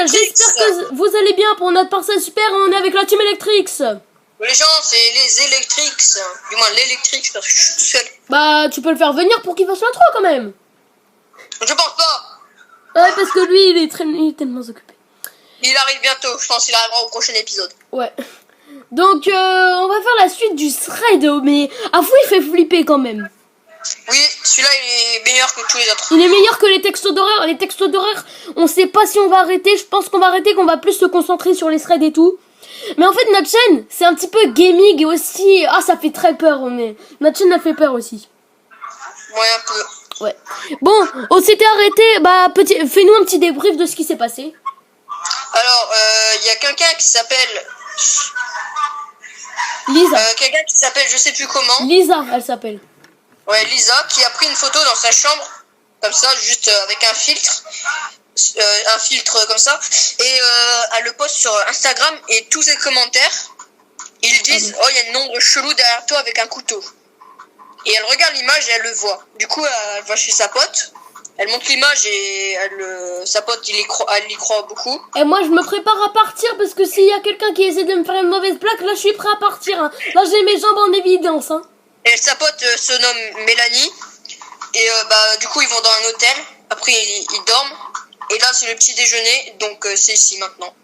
j'espère que vous allez bien pour notre parcelle super. On est avec la team Electrix. Les gens, c'est les Electrix. Du moins, l'Electrix, parce que je suis tout seul. Bah, tu peux le faire venir pour qu'il fasse l'intro quand même. Je pense pas. Ouais, parce que lui, il est tellement occupé. Il arrive bientôt. Je pense qu'il arrivera au prochain épisode. Ouais. Donc, on va faire la suite du thread. Mais à fou, il fait flipper quand même. Oui, celui-là, il est meilleur que tous les autres. Il est meilleur que les textos d'horreur. Les textos d'horreur, on sait pas si on va arrêter. Je pense qu'on va arrêter, qu'on va plus se concentrer sur les threads et tout. Mais en fait, notre chaîne, c'est un petit peu gaming et aussi... Ah, ça fait très peur, notre chaîne, elle fait peur aussi. Ouais, un peu. Ouais. Bon, on s'était arrêté. Bah, fais-nous un petit débrief de ce qui s'est passé. Alors, il y a quelqu'un qui s'appelle... Lisa. Quelqu'un qui s'appelle, je sais plus comment. Lisa, elle s'appelle. Ouais, Lisa, qui a pris une photo dans sa chambre, comme ça, juste avec un filtre comme ça, et elle le poste sur Instagram, et tous ses commentaires, ils disent, oh, il y a une ombre chelou derrière toi avec un couteau. Et elle regarde l'image et elle le voit. Du coup, elle va chez sa pote, elle montre l'image et sa pote, elle y croit beaucoup. Et moi, je me prépare à partir, parce que s'il y a quelqu'un qui essaie de me faire une mauvaise plaque, là, je suis prêt à partir. Hein. Là, j'ai mes jambes en évidence. Hein. Et sa pote se nomme Mélanie. Et du coup, ils vont dans un hôtel. Après, ils dorment. Et là, c'est le petit déjeuner. Donc, c'est ici maintenant.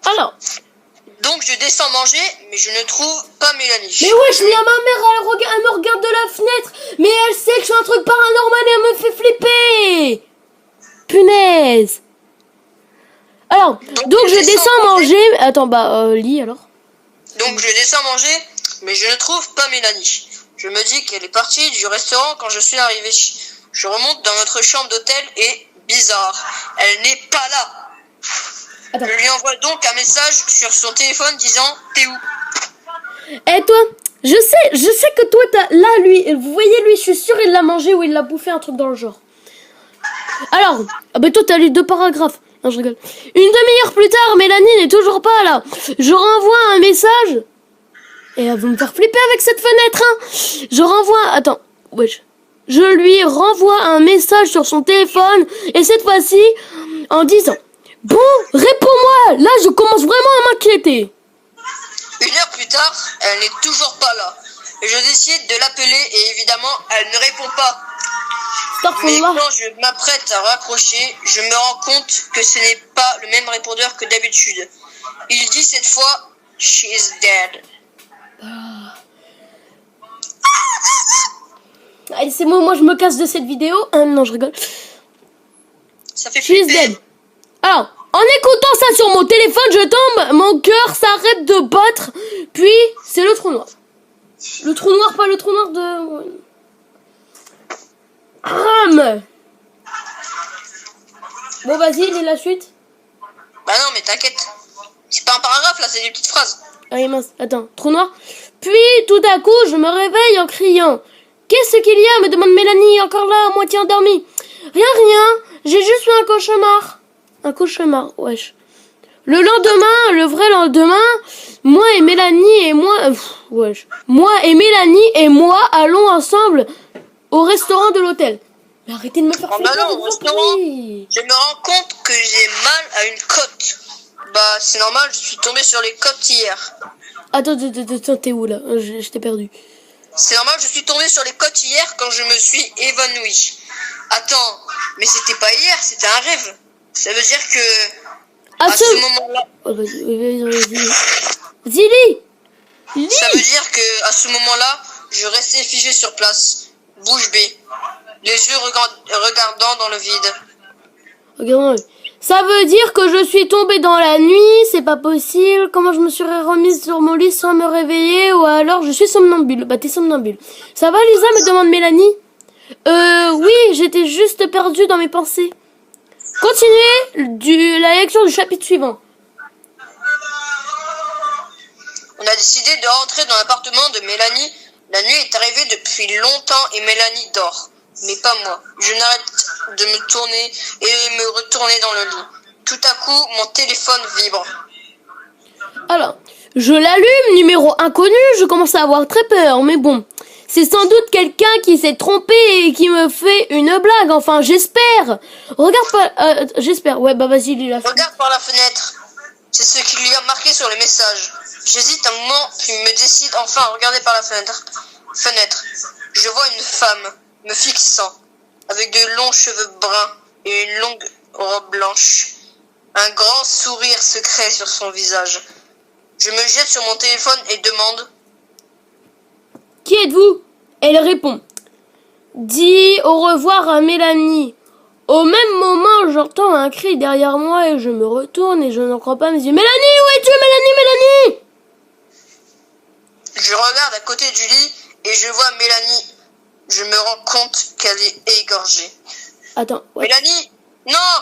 Alors. Donc, je descends manger, mais je ne trouve pas Mélanie. Mais wesh, il y a ma mère, elle me regarde de la fenêtre. Mais elle sait que je suis un truc paranormal et elle me fait flipper. Punaise. Alors, donc je descends manger. Attends, lis alors. Donc, je descends manger, mais je ne trouve pas Mélanie. Je me dis qu'elle est partie du restaurant quand je suis arrivé. Je remonte dans notre chambre d'hôtel et bizarre, elle n'est pas là. Attends. Je lui envoie donc un message sur son téléphone disant t'es où? Et toi, je sais que toi t'as là lui, vous voyez lui, je suis sûre il l'a mangé ou il l'a bouffé, un truc dans le genre. Alors, toi t'as lu 2 paragraphes. Non, je rigole. Une demi-heure plus tard, Mélanie n'est toujours pas là. Je renvoie un message. Et elle va me faire flipper avec cette fenêtre, hein. Je renvoie... Attends, wesh. Je lui renvoie un message sur son téléphone. Et cette fois-ci, en disant... Bon, réponds-moi. Là, je commence vraiment à m'inquiéter. 1 heure plus tard, elle n'est toujours pas là. Je décide de l'appeler et évidemment, elle ne répond pas. Mais quand je m'apprête à raccrocher, je me rends compte que ce n'est pas le même répondeur que d'habitude. Il dit cette fois « She's dead ». Allez, c'est moi je me casse de cette vidéo. Non, je rigole. Ça fait flipper. Alors, en écoutant ça sur mon téléphone, je tombe, mon cœur s'arrête de battre. Puis, c'est le trou noir. Le trou noir, pas le trou noir de... Bon, vas-y, lis la suite. Bah non, mais t'inquiète. C'est pas un paragraphe, là, c'est des petites phrases. Allez, mince, attends, trou noir. Puis, tout à coup, je me réveille en criant. Qu'est-ce qu'il y a, me demande Mélanie, encore là, à moitié endormie. Rien, j'ai juste fait un cauchemar. Un cauchemar, wesh. Le lendemain, le vrai lendemain, moi et Mélanie allons ensemble au restaurant de l'hôtel. Mais arrêtez de me faire flipper. Non, au restaurant, je me rends compte que j'ai mal à une côte. Bah, c'est normal, je suis tombé sur les côtes hier. Attends, t'es où là? Je t'ai perdu. C'est normal, je suis tombé sur les côtes hier quand je me suis évanoui. Attends, mais c'était pas hier, c'était un rêve. Ça veut dire que à ce moment-là... Oh, Zili. Ça veut dire que à ce moment-là, je restais figé sur place, bouche bée, les yeux regardant dans le vide. Regardons. Ça veut dire que je suis tombée dans la nuit, c'est pas possible. Comment je me serais remise sur mon lit sans me réveiller? Ou alors je suis somnambule. Bah t'es somnambule. Ça va Lisa, me demande Mélanie. Oui, j'étais juste perdue dans mes pensées. Continuez la lecture du chapitre suivant. On a décidé de rentrer dans l'appartement de Mélanie. La nuit est arrivée depuis longtemps et Mélanie dort. Mais pas moi. Je n'arrête de me tourner et me retourner dans le lit. Tout à coup, mon téléphone vibre. Alors, je l'allume, numéro inconnu, je commence à avoir très peur, mais bon. C'est sans doute quelqu'un qui s'est trompé et qui me fait une blague. Enfin, j'espère. Regarde pas... j'espère. Ouais, bah vas-y, lis la suite. Regarde par la fenêtre. C'est ce qui lui a marqué sur les messages. J'hésite un moment, puis me décide enfin à regarder par la fenêtre. Je vois une femme me fixant, avec de longs cheveux bruns et une longue robe blanche. Un grand sourire secret sur son visage. Je me jette sur mon téléphone et demande: Qui êtes-vous? Elle répond: Dis au revoir à Mélanie. Au même moment, j'entends un cri derrière moi et je me retourne et je n'en crois pas mes yeux. Mélanie, où es-tu, Mélanie? Je regarde à côté du lit et je vois Mélanie. Je me rends compte qu'elle est égorgée. Attends. Ouais. Mélanie, non!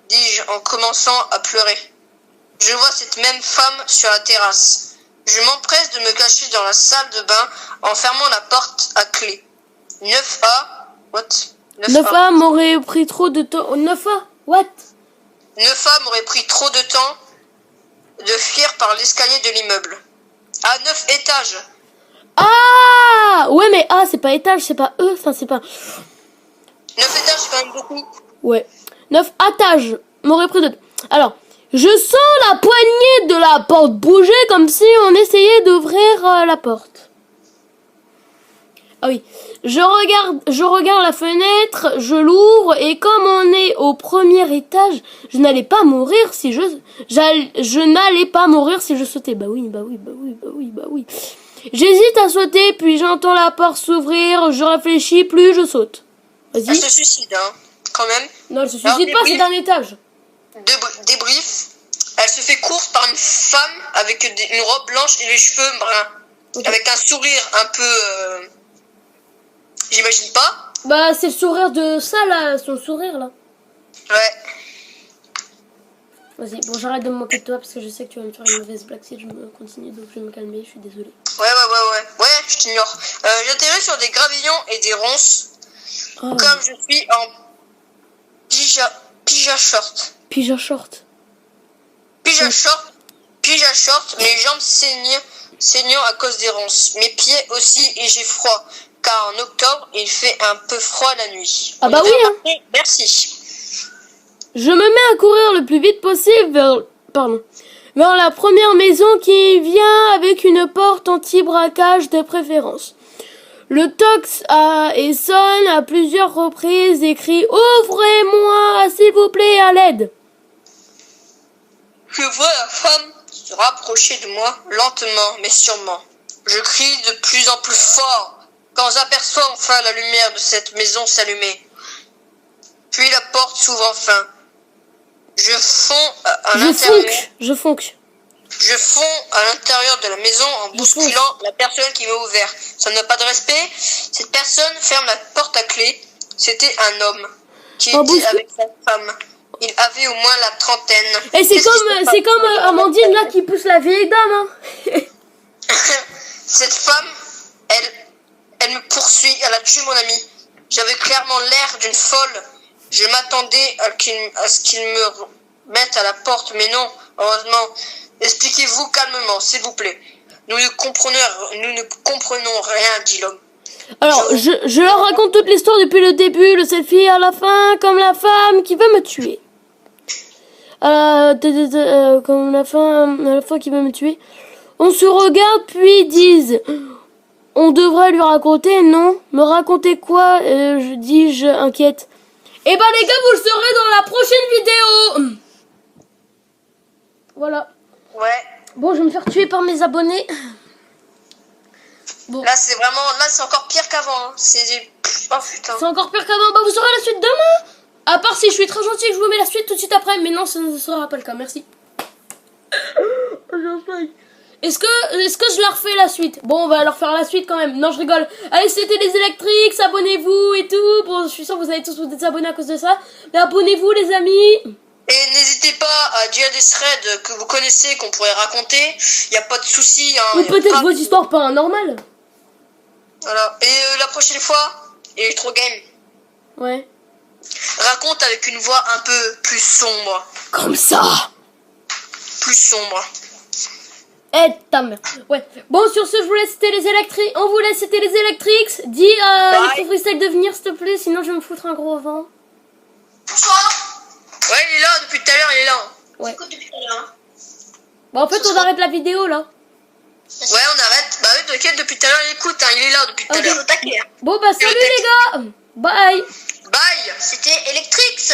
Dis-je en commençant à pleurer. Je vois cette même femme sur la terrasse. Je m'empresse de me cacher dans la salle de bain en fermant la porte à clé. 9A. What? 9A m'aurait pris trop de temps. 9A? What? 9A m'aurait pris trop de temps de fuir par l'escalier de l'immeuble. À 9 étages. Ah! Ouais, mais A, c'est pas étage, c'est pas E. Enfin, c'est pas... 9 étages, c'est quand même beaucoup. Ouais. 9 étages m'aurait pris de... Alors, je sens la poignée de la porte bouger comme si on essayait d'ouvrir la porte. Ah oui. Je regarde la fenêtre, je l'ouvre et comme on est au premier étage, je n'allais pas mourir si je sautais. Bah oui. J'hésite à sauter, puis j'entends la porte s'ouvrir, je réfléchis, plus je saute. Vas-y. Elle se suicide, hein, quand même. Non, elle se suicide pas, c'est d'un étage. Débrief. Elle se fait course par une femme avec une robe blanche et les cheveux bruns. Okay. Avec un sourire un peu... J'imagine pas. Bah, c'est le sourire de ça, là. Son sourire, là. Ouais. Vas-y, bon, j'arrête de me moquer de toi parce que je sais que tu vas me faire une mauvaise blague si je continue, donc je vais me calmer, je suis désolée. Ouais, je t'ignore. J'atterris sur des gravillons et des ronces. Oh. Comme je suis en pyjama short. Pyjama short, mes jambes saignant à cause des ronces. Mes pieds aussi et j'ai froid. Car en octobre, il fait un peu froid la nuit. Ah bah oui, hein. Merci. Je me mets à courir le plus vite possible vers la première maison qui vient avec une porte anti-braquage de préférence. Le tox et sonne à plusieurs reprises et crie « Ouvrez-moi, s'il vous plaît, à l'aide !» Je vois la femme se rapprocher de moi, lentement mais sûrement. Je crie de plus en plus fort quand j'aperçois enfin la lumière de cette maison s'allumer. Puis la porte s'ouvre enfin. Je fonds à l'intérieur de la maison en bousculant la personne qui m'a ouvert. Ça n'a pas de respect. Cette personne ferme la porte à clé. C'était un homme qui était avec sa femme. Il avait au moins la trentaine. Et c'est comme Amandine là qui pousse la vieille dame. Hein. Cette femme, elle me poursuit. Elle a tué mon ami. J'avais clairement l'air d'une folle. Je m'attendais à ce qu'il me mette à la porte, mais non, heureusement. Expliquez-vous calmement, s'il vous plaît. Nous ne comprenons rien, dit l'homme. Alors, je leur raconte toute l'histoire depuis le début, le selfie à la fin, comme la femme qui veut me tuer. Comme la femme qui veut me tuer. On se regarde, puis disent... On devrait lui raconter, non? Me raconter quoi? Dis-je inquiète. Eh ben les gars, vous le saurez dans la prochaine vidéo. Voilà. Ouais. Bon, je vais me faire tuer par mes abonnés. Bon. Là, c'est encore pire qu'avant. Hein. Oh putain. C'est encore pire qu'avant. Bah, vous saurez la suite demain. À part si je suis très gentil et que je vous mets la suite tout de suite après. Mais non, ça ne sera pas le cas. Merci. Est-ce que je leur refais la suite? Bon, on va leur faire la suite quand même. Non, je rigole. Allez, c'était les électriques, abonnez-vous et tout. Bon, je suis sûr que vous allez tous vous désabonner à cause de ça. Mais abonnez-vous, les amis. Et n'hésitez pas à dire des threads que vous connaissez, qu'on pourrait raconter. Il n'y a pas de souci. Hein, ou peut-être vos histoires paranormales. Voilà. Et la prochaine fois, Electro Game. Ouais. Raconte avec une voix un peu plus sombre. Comme ça. Plus sombre. Eh ta mère. Ouais. Bon, sur ce, je vous laisse, c'était les électriques. On vous laisse, c'était les électriques. Dis à Bye. les freestyle de venir, s'il te plaît, sinon je vais me foutre un gros vent. Ouais, il est là, depuis tout à l'heure, il est là. Ouais. Écoute depuis tout à l'heure. Bon, en fait, on arrête la vidéo là. Ouais, on arrête. Bah oui, t'inquiète, depuis tout à l'heure, il écoute, hein, il est là depuis tout à Ok. l'heure. Bon, bah, salut les gars. Bye. Bye. C'était Electrix.